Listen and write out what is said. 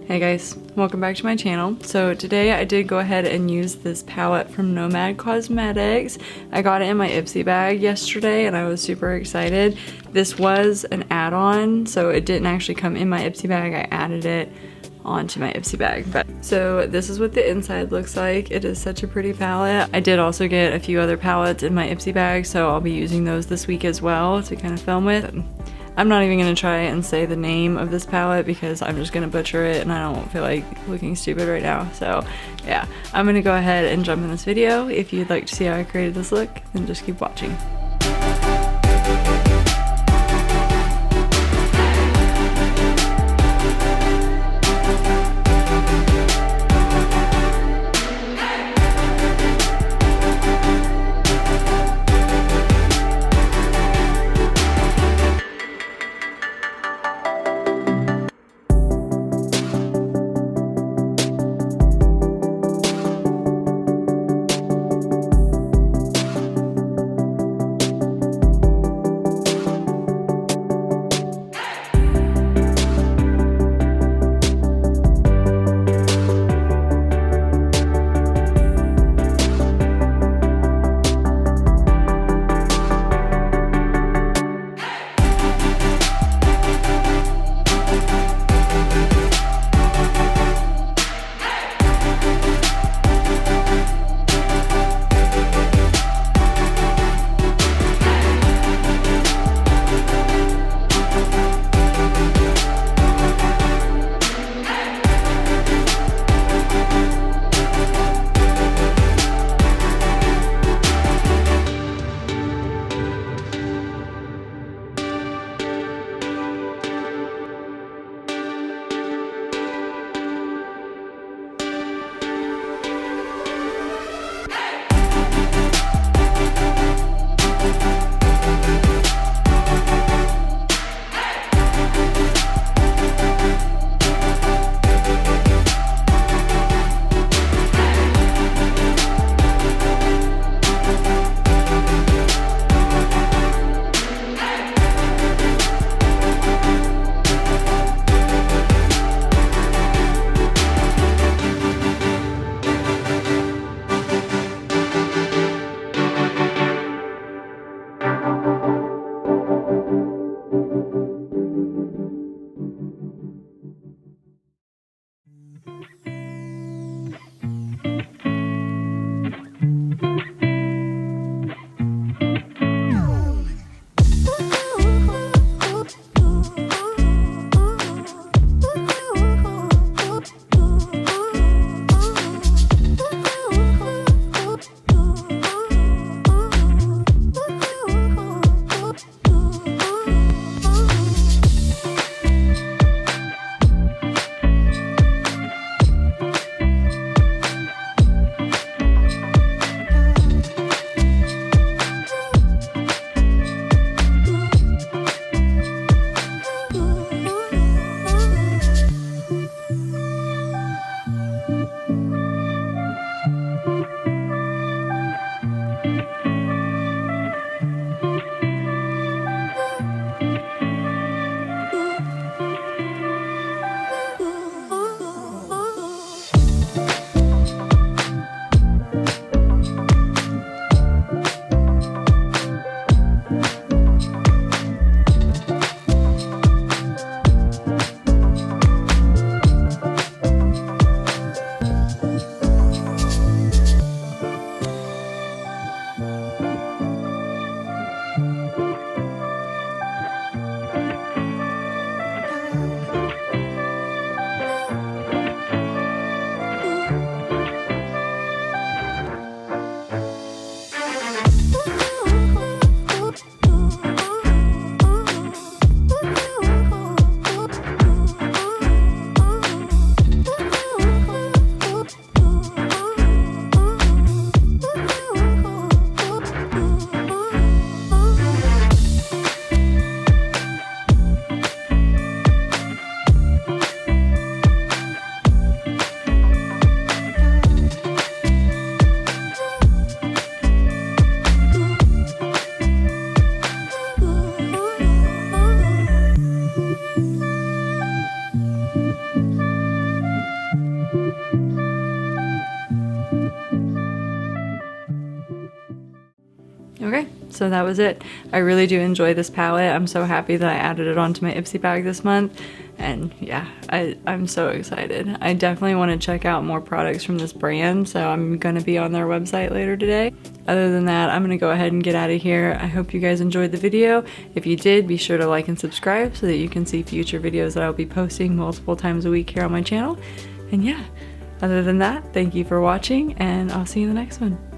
Hey guys, welcome back to my channel. So today I did go ahead and use this palette from Nomad Cosmetics. I got it in my Ipsy bag yesterday and I was super excited. This was an add-on, so it didn't actually come in my Ipsy bag. I added it onto my Ipsy bag. So this is what the inside looks like. It is such a pretty palette. I did also get a few other palettes in my Ipsy bag, so I'll be using those this week as well to kind of film with. I'm not even gonna try and say the name of this palette because I'm just gonna butcher it and I don't feel like looking stupid right now. So yeah, I'm gonna go ahead and jump in this video. If you'd like to see how I created this look, then just keep watching. Okay, so that was it. I really do enjoy this palette. I'm so happy that I added it onto my Ipsy bag this month. And yeah, I'm so excited. I definitely want to check out more products from this brand, so I'm going to be on their website later today. Other than that, I'm going to go ahead and get out of here. I hope you guys enjoyed the video. If you did, be sure to like and subscribe so that you can see future videos that I'll be posting multiple times a week here on my channel. And yeah, other than that, thank you for watching, and I'll see you in the next one.